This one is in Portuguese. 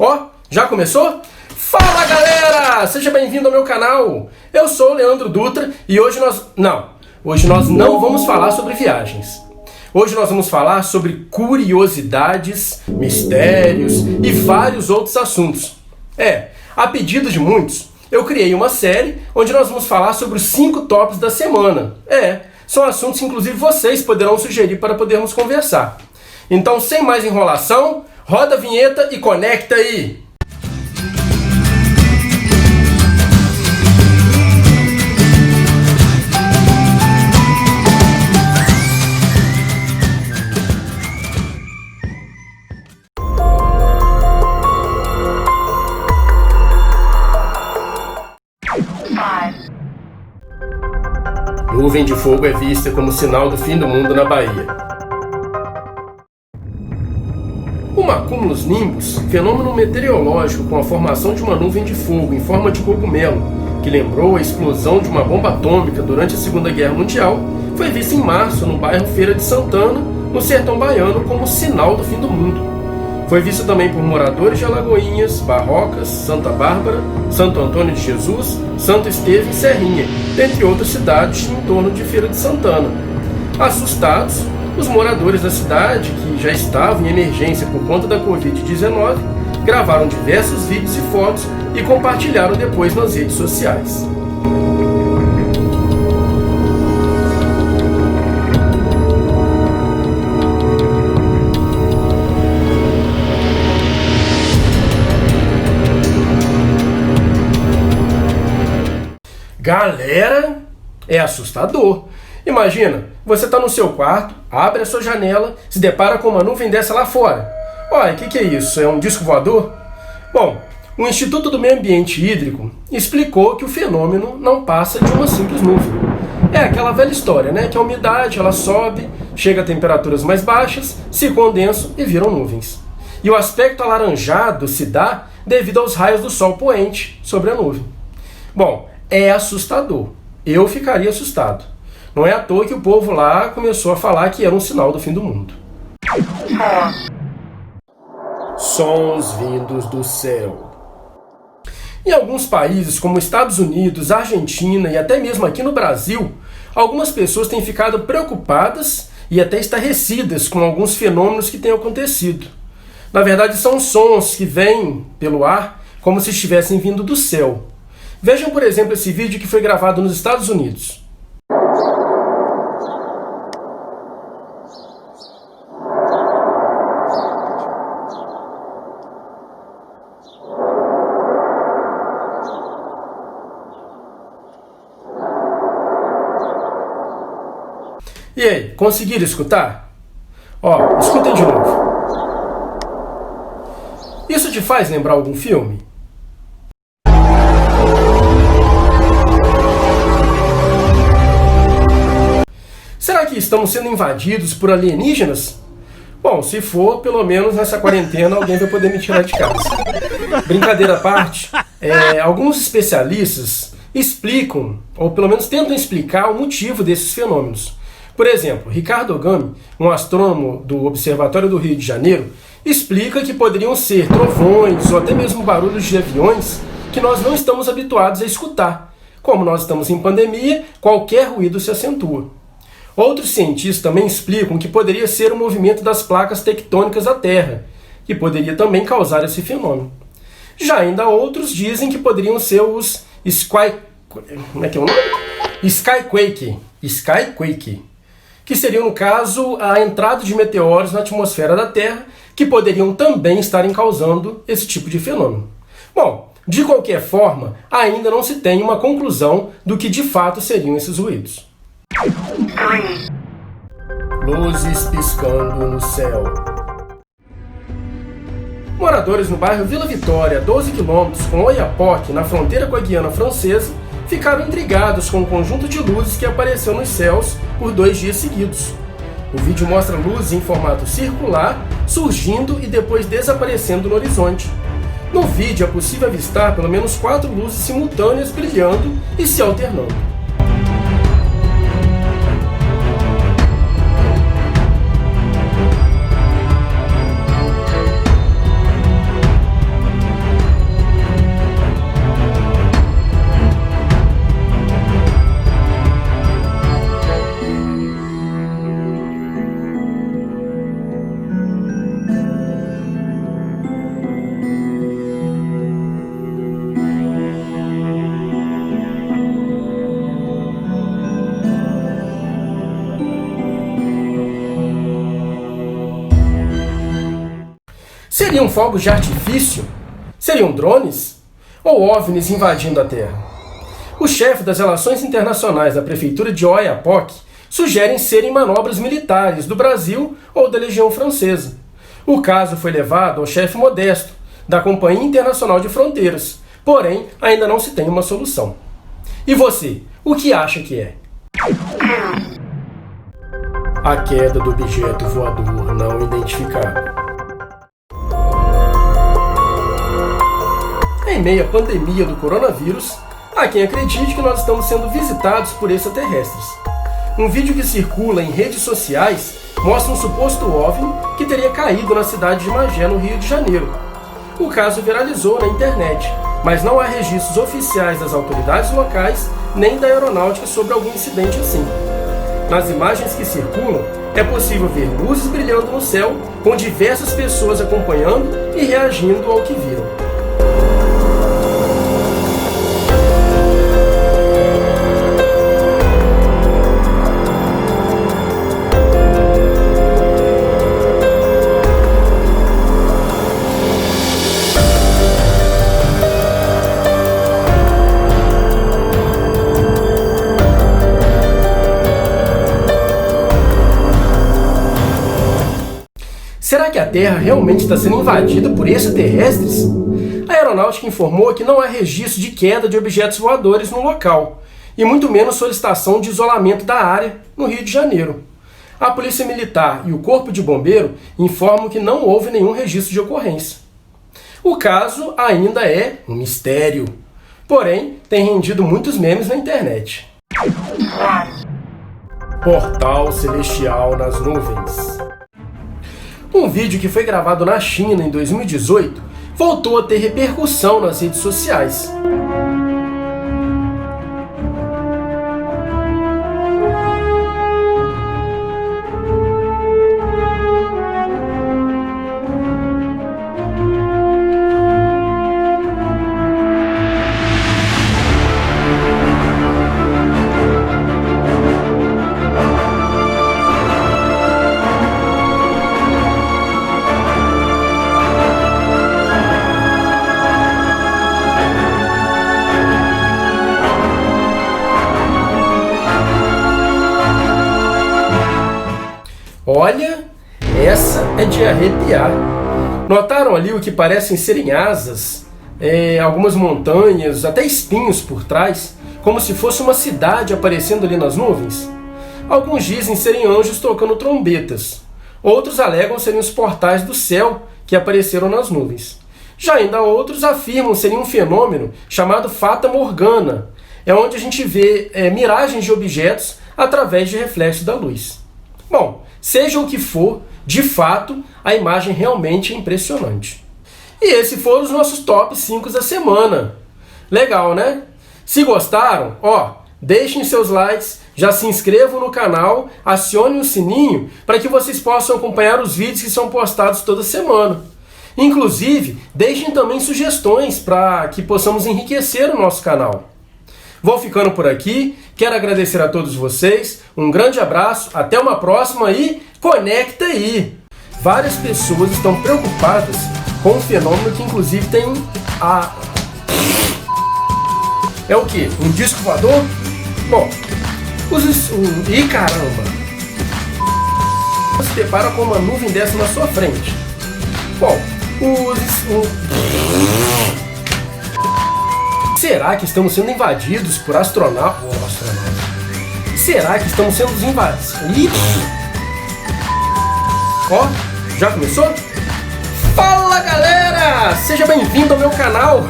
Ó, já começou? Fala galera! Seja bem-vindo ao meu canal! Eu sou o Leandro Dutra e hoje nós não vamos falar sobre viagens. Hoje nós vamos falar sobre curiosidades, mistérios e vários outros assuntos. A pedido de muitos, eu criei uma série onde nós vamos falar sobre os 5 tops da semana. São assuntos que inclusive vocês poderão sugerir para podermos conversar. Então, sem mais enrolação, roda a vinheta e conecta aí! Nuvem de fogo é vista como sinal do fim do mundo na Bahia. O cumulus nimbus, fenômeno meteorológico com a formação de uma nuvem de fogo em forma de cogumelo, que lembrou a explosão de uma bomba atômica durante a Segunda Guerra Mundial, foi visto em março no bairro Feira de Santana, no sertão baiano, como sinal do fim do mundo. Foi visto também por moradores de Alagoinhas, Barrocas, Santa Bárbara, Santo Antônio de Jesus, Santo Estevão e Serrinha, dentre outras cidades em torno de Feira de Santana. Assustados, os moradores da cidade, que já estavam em emergência por conta da Covid-19, gravaram diversos vídeos e fotos e compartilharam depois nas redes sociais. Galera, é assustador. Imagina, você está no seu quarto, abre a sua janela, se depara com uma nuvem dessa lá fora. Olha, o que é isso? É um disco voador? Bom, o Instituto do Meio Ambiente Hídrico explicou que o fenômeno não passa de uma simples nuvem. É aquela velha história, né? Que a umidade ela sobe, chega a temperaturas mais baixas, se condensam e viram nuvens. E o aspecto alaranjado se dá devido aos raios do sol poente sobre a nuvem. Bom, é assustador. Eu ficaria assustado. Não é à toa que o povo lá começou a falar que era um sinal do fim do mundo. Sons vindos do céu. Em alguns países, como Estados Unidos, Argentina e até mesmo aqui no Brasil, algumas pessoas têm ficado preocupadas e até estarrecidas com alguns fenômenos que têm acontecido. Na verdade, são sons que vêm pelo ar como se estivessem vindo do céu. Vejam, por exemplo, esse vídeo que foi gravado nos Estados Unidos. E aí, conseguiram escutar? Ó, escutem de novo. Isso te faz lembrar algum filme? Será que estamos sendo invadidos por alienígenas? Bom, se for, pelo menos nessa quarentena alguém vai poder me tirar de casa. Brincadeira à parte, alguns especialistas explicam, ou pelo menos tentam explicar o motivo desses fenômenos. Por exemplo, Ricardo Ogami, um astrônomo do Observatório do Rio de Janeiro, explica que poderiam ser trovões ou até mesmo barulhos de aviões que nós não estamos habituados a escutar. Como nós estamos em pandemia, qualquer ruído se acentua. Outros cientistas também explicam que poderia ser o movimento das placas tectônicas da Terra, que poderia também causar esse fenômeno. Já ainda outros dizem que poderiam ser os Skyquake, que seriam, no caso, a entrada de meteoros na atmosfera da Terra, que poderiam também estarem causando esse tipo de fenômeno. Bom, de qualquer forma, ainda não se tem uma conclusão do que de fato seriam esses ruídos. Luzes piscando no céu. Moradores no bairro Vila Vitória, a 12 km com Oiapoque, na fronteira com a Guiana Francesa, ficaram intrigados com um conjunto de luzes que apareceu nos céus por 2 dias seguidos. O vídeo mostra luzes em formato circular surgindo e depois desaparecendo no horizonte. No vídeo é possível avistar pelo menos 4 luzes simultâneas brilhando e se alternando. Seriam fogos de artifício? Seriam drones? Ou OVNIs invadindo a Terra? O chefe das Relações Internacionais da Prefeitura de Oiapoque sugerem serem manobras militares do Brasil ou da Legião Francesa. O caso foi levado ao chefe Modesto, da Companhia Internacional de Fronteiras, porém ainda não se tem uma solução. E você, o que acha que é? A queda do objeto voador não identificado. Em meio à pandemia do coronavírus, há quem acredite que nós estamos sendo visitados por extraterrestres. Um vídeo que circula em redes sociais mostra um suposto OVNI que teria caído na cidade de Magé, no Rio de Janeiro. O caso viralizou na internet, mas não há registros oficiais das autoridades locais nem da aeronáutica sobre algum incidente assim. Nas imagens que circulam, é possível ver luzes brilhando no céu, com diversas pessoas acompanhando e reagindo ao que viram. Será que a Terra realmente está sendo invadida por extraterrestres? A aeronáutica informou que não há registro de queda de objetos voadores no local, e muito menos solicitação de isolamento da área no Rio de Janeiro. A Polícia Militar e o Corpo de Bombeiro informam que não houve nenhum registro de ocorrência. O caso ainda é um mistério, porém tem rendido muitos memes na internet. Portal Celestial nas nuvens. Um vídeo que foi gravado na China em 2018 voltou a ter repercussão nas redes sociais. Olha, essa é de arrepiar. Notaram ali o que parecem serem asas, algumas montanhas, até espinhos por trás, como se fosse uma cidade aparecendo ali nas nuvens? Alguns dizem serem anjos tocando trombetas. Outros alegam serem os portais do céu que apareceram nas nuvens. Já ainda outros afirmam serem um fenômeno chamado Fata Morgana, onde a gente vê miragens de objetos através de reflexos da luz. Bom, seja o que for, de fato, a imagem realmente é impressionante. E esses foram os nossos top 5 da semana. Legal, né? Se gostaram, deixem seus likes, já se inscrevam no canal, acionem o sininho para que vocês possam acompanhar os vídeos que são postados toda semana. Inclusive, deixem também sugestões para que possamos enriquecer o nosso canal. Vou ficando por aqui, quero agradecer a todos vocês, um grande abraço, até uma próxima e conecta aí! Várias pessoas estão preocupadas com um fenômeno que inclusive tem É o quê? Um disco voador? Bom, Ih, caramba! Se depara com uma nuvem dessa na sua frente. Bom, Será que estamos sendo invadidos por astronautas? Será que estamos sendo invadidos? Já começou? Fala, galera! Seja bem-vindo ao meu canal!